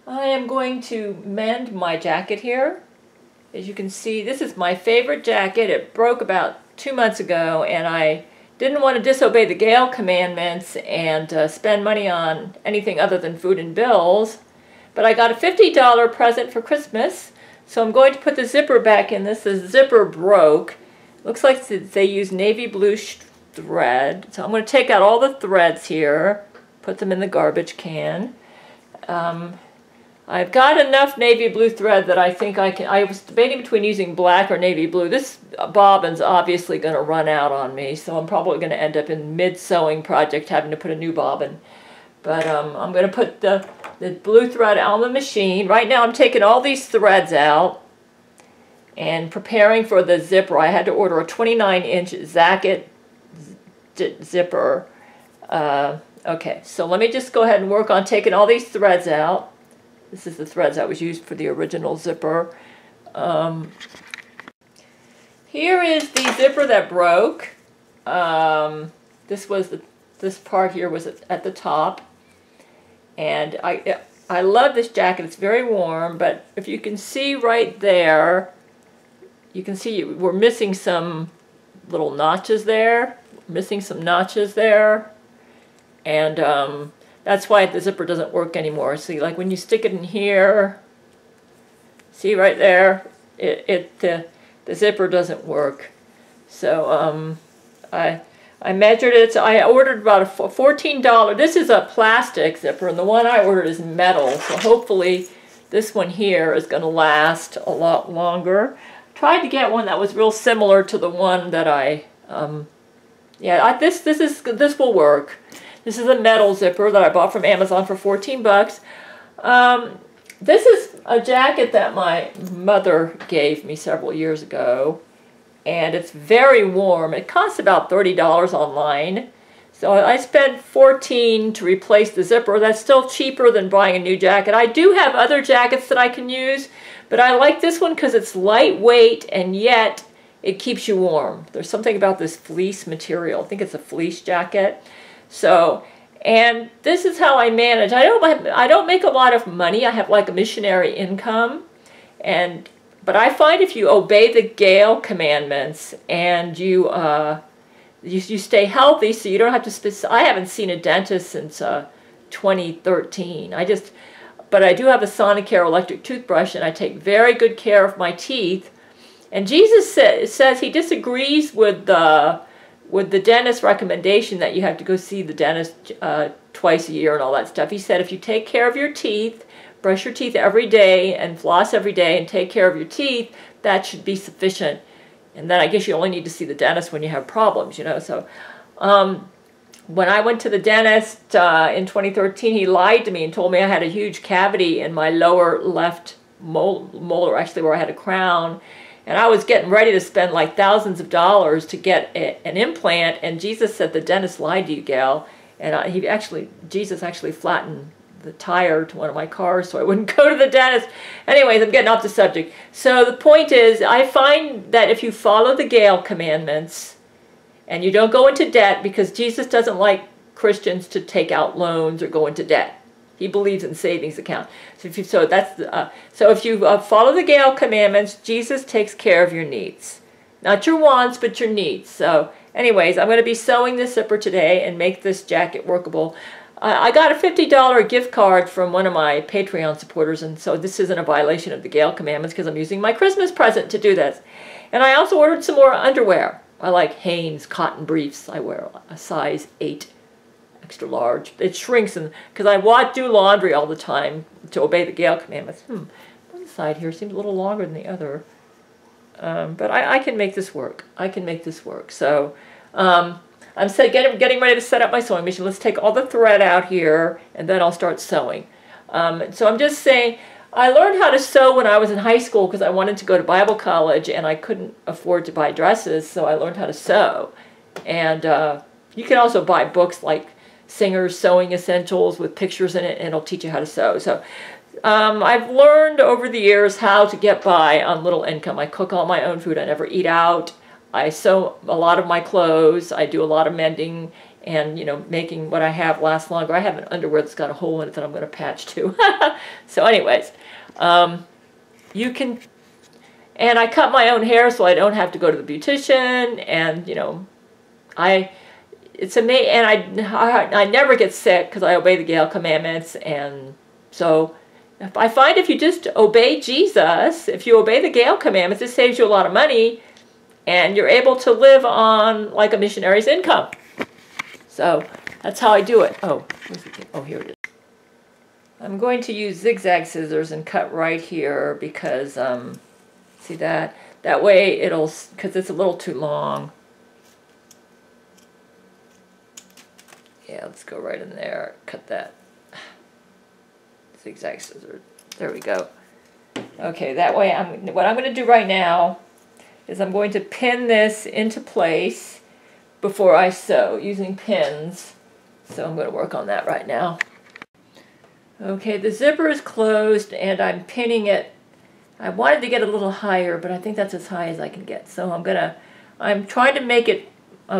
I am going to mend my jacket here. As you can see, this is my favorite jacket. It broke about 2 months ago, and I didn't want to disobey the Gail commandments and spend money on anything other than food and bills. But I got a $50 present for Christmas, so I'm going to put the zipper back in this. The zipper broke. Looks like they use navy blue thread. So I'm going to take out all the threads here, put them in the garbage can. I've got enough navy blue thread that I think I can. I was debating between using black or navy blue. This bobbin's obviously going to run out on me, so I'm probably going to end up in mid-sewing project having to put a new bobbin. But I'm going to put the blue thread on the machine. Right now I'm taking all these threads out and preparing for the zipper. I had to order a 29-inch zacket zipper. Okay, so let me just go ahead and work on taking all these threads out. This is the threads that was used for the original zipper. Here is the zipper that broke. This part here was at the top. And I love this jacket. It's very warm, but if you can see right there, you can see we're missing some little notches there. Missing some notches there. And that's why the zipper doesn't work anymore. See, like when you stick it in here, see right there, the zipper doesn't work. So I measured it. So I ordered about a $14. This is a plastic zipper, and the one I ordered is metal. So hopefully this one here is going to last a lot longer. Tried to get one that was real similar to the one that this will work. This is a metal zipper that I bought from Amazon for 14 bucks. This is a jacket that my mother gave me several years ago, and it's very warm. It costs about $30 online. So I spent $14 to replace the zipper. That's still cheaper than buying a new jacket. I do have other jackets that I can use, but I like this one because it's lightweight and yet it keeps you warm. There's something about this fleece material. I think it's a fleece jacket. So, and this is how I manage. I don't make a lot of money. I have like a missionary income, but I find if you obey the Gail commandments and you stay healthy, so you don't have to. I haven't seen a dentist since 2013. But I do have a Sonicare electric toothbrush, and I take very good care of my teeth. And Jesus says he disagrees with the dentist's recommendation that you have to go see the dentist twice a year and all that stuff. He said if you take care of your teeth, brush your teeth every day and floss every day and take care of your teeth, that should be sufficient. And then I guess you only need to see the dentist when you have problems, you know. So when I went to the dentist in 2013, he lied to me and told me I had a huge cavity in my lower left molar, actually where I had a crown. And I was getting ready to spend like thousands of dollars to get an implant, and Jesus said the dentist lied to you, Gail. And Jesus actually flattened the tire to one of my cars so I wouldn't go to the dentist. Anyways, I'm getting off the subject. So the point is, I find that if you follow the Gail commandments and you don't go into debt, because Jesus doesn't like Christians to take out loans or go into debt. He believes in savings account. So if you follow the Gail commandments, Jesus takes care of your needs. Not your wants, but your needs. So anyways, I'm going to be sewing this zipper today and make this jacket workable. I got a $50 gift card from one of my Patreon supporters, and so this isn't a violation of the Gail commandments because I'm using my Christmas present to do this. And I also ordered some more underwear. I like Hanes cotton briefs. I wear a size 8. Extra large. It shrinks because I do laundry all the time to obey the Gail commandments. One side here seems a little longer than the other. But I can make this work. I can make this work. So I'm getting ready to set up my sewing machine. Let's take all the thread out here and then I'll start sewing. So I'm just saying, I learned how to sew when I was in high school because I wanted to go to Bible college and I couldn't afford to buy dresses, so I learned how to sew. And you can also buy books like Singer's Sewing Essentials with pictures in it, and it'll teach you how to sew. So I've learned over the years how to get by on little income. I cook all my own food. I never eat out. I sew a lot of my clothes. I do a lot of mending, and, you know, making what I have last longer. I have an underwear that's got a hole in it that I'm going to patch too. So anyways, you can, and I cut my own hair so I don't have to go to the beautician, and, you know, it's amazing, and I never get sick because I obey the Gail commandments. And so I find if you just obey Jesus, if you obey the Gail commandments, it saves you a lot of money, and you're able to live on like a missionary's income. So that's how I do it. Oh, where's the, oh, here it is. I'm going to use zigzag scissors and cut right here because, see that? That way it'll, because it's a little too long. Yeah, let's go right in there, cut that. Zigzag scissors. There we go. Okay, that way what I'm going to do right now is I'm going to pin this into place before I sew using pins. So I'm going to work on that right now. Okay, the zipper is closed and I'm pinning it. I wanted to get a little higher, but I think that's as high as I can get. So I'm trying to make it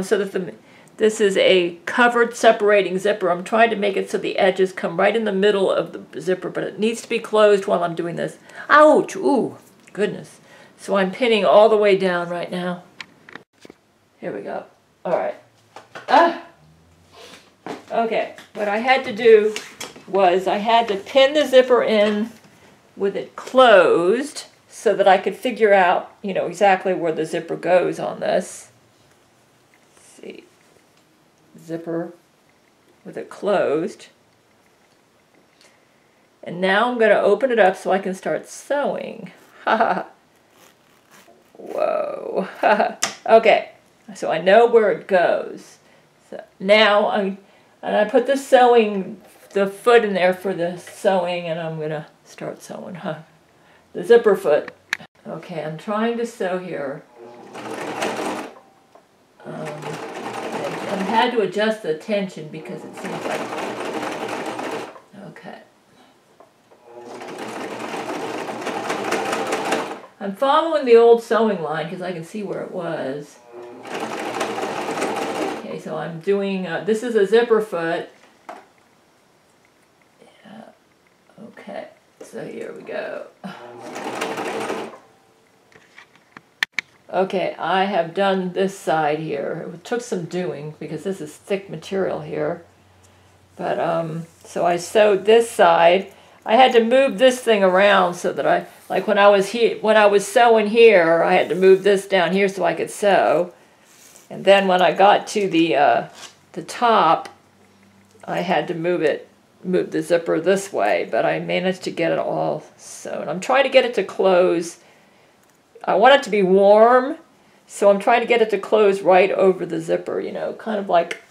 so that this is a covered separating zipper. I'm trying to make it so the edges come right in the middle of the zipper, but it needs to be closed while I'm doing this. Ouch! Ooh, goodness. So I'm pinning all the way down right now. Here we go. All right. Okay, what I had to do was I had to pin the zipper in with it closed so that I could figure out, you know, exactly where the zipper goes on this. Let's see. Zipper with it closed. And now I'm going to open it up so I can start sewing. Whoa. Okay, so I know where it goes. So now I put the foot in there for the sewing, and I'm going to start sewing. The zipper foot. Okay, I'm trying to sew here. I had to adjust the tension because it seems like, okay. I'm following the old sewing line because I can see where it was. Okay, so I'm doing, this is a zipper foot. Yeah. Okay, so here we go. Okay, I have done this side here. It took some doing because this is thick material here. But, so I sewed this side. I had to move this thing around so that like when I was sewing here, I had to move this down here so I could sew. And then when I got to the top, I had to move the zipper this way, but I managed to get it all sewn. I'm trying to get it to close. I want it to be warm, so I'm trying to get it to close right over the zipper, you know, kind of like,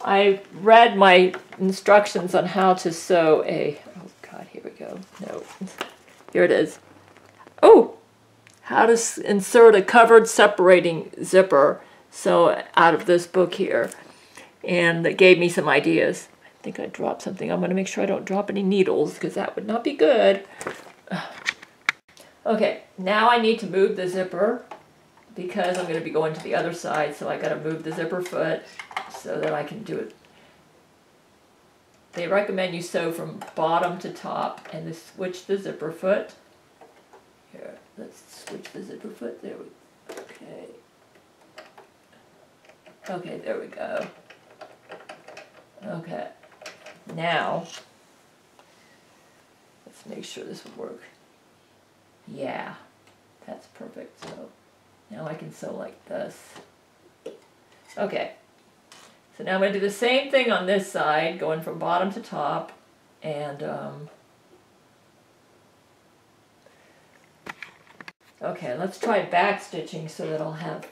I read my instructions on how to sew oh God, here we go, no, here it is. Oh, how to insert a covered separating zipper, so out of this book here, and it gave me some ideas. I think I dropped something. I'm going to make sure I don't drop any needles, because that would not be good. Okay, now I need to move the zipper because I'm going to be going to the other side, so I got to move the zipper foot so that I can do it. They recommend you sew from bottom to top and then switch the zipper foot. Here, let's switch the zipper foot. There we go. Okay. Okay, there we go. Okay. Now, let's make sure this will work. Yeah, that's perfect. So now I can sew like this. Okay, so now I'm going to do the same thing on this side, going from bottom to top, and okay, let's try back stitching so that I'll have,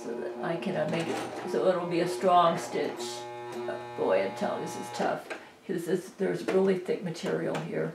so that I can make it so it'll be a strong stitch. Oh, boy, I'm telling you, this is tough because there's really thick material here.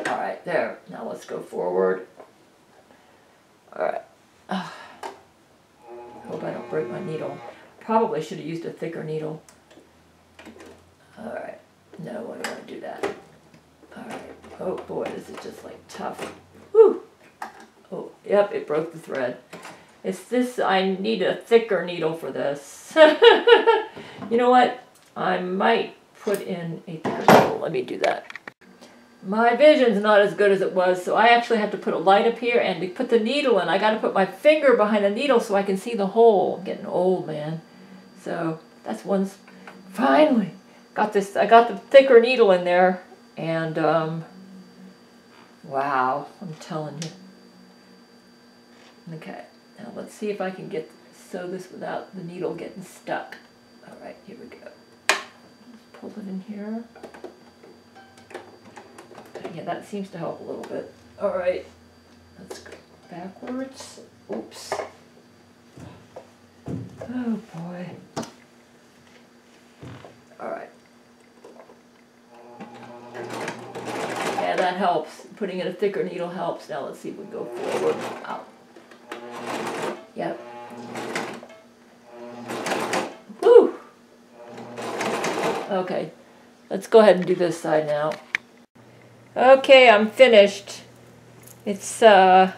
All right, there. Now let's go forward. All right. Hope I don't break my needle. Probably should have used a thicker needle. All right. No, I don't want to do that. All right. Oh boy, this is just like tough. Whew. Oh, yep, it broke the thread. It's this, I need a thicker needle for this. You know what? I might put in a thicker needle. Let me do that. My vision's not as good as it was, so I actually have to put a light up here, and to put the needle in, I got to put my finger behind the needle so I can see the hole. I'm getting old, man. So that's one's, finally, got this, I got the thicker needle in there, and wow, I'm telling you. Okay, now let's see if I can sew this without the needle getting stuck. All right, here we go. Pull it in here. Yeah, that seems to help a little bit. All right, let's go backwards. Oops. Oh boy. All right. Yeah, that helps. Putting in a thicker needle helps. Now let's see if we go forward. Out. Yep. Woo! Okay, let's go ahead and do this side now. Okay, I'm finished. It's, for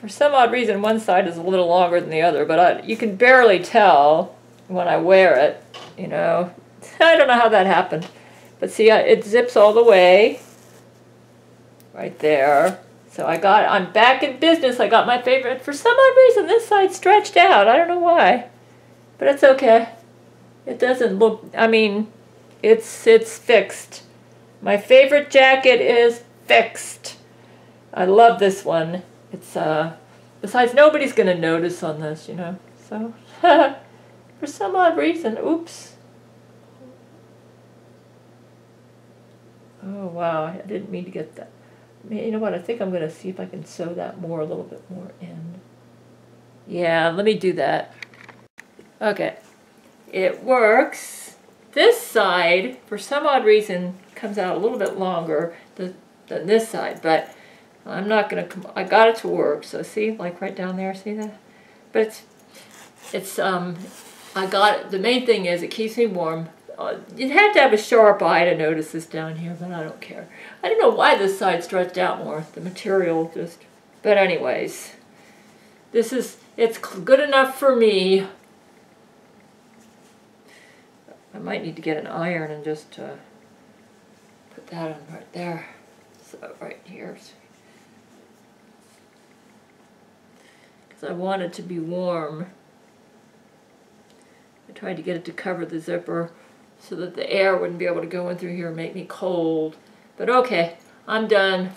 some odd reason, one side is a little longer than the other, but you can barely tell when I wear it, you know. I don't know how that happened. But see, it zips all the way. Right there. So I'm back in business. I got my favorite. For some odd reason, this side stretched out. I don't know why. But it's okay. It doesn't look, I mean, it's fixed. My favorite jacket is fixed. I love this one. It's, besides, nobody's going to notice on this, you know. So, for some odd reason, oops. Oh, wow, I didn't mean to get that. You know what, I think I'm going to see if I can sew that a little bit more in. Yeah, let me do that. Okay, it works. This side, for some odd reason, comes out a little bit longer than this side, but I'm not going to, I got it to work, so see, like right down there, see that? But I got it, the main thing is it keeps me warm. You'd have to have a sharp eye to notice this down here, but I don't care. I don't know why this side stretched out more. The material just... But anyways, it's good enough for me. I might need to get an iron and just put that on right there. So right here. Because I want it to be warm. I tried to get it to cover the zipper so that the air wouldn't be able to go in through here and make me cold. But okay, I'm done.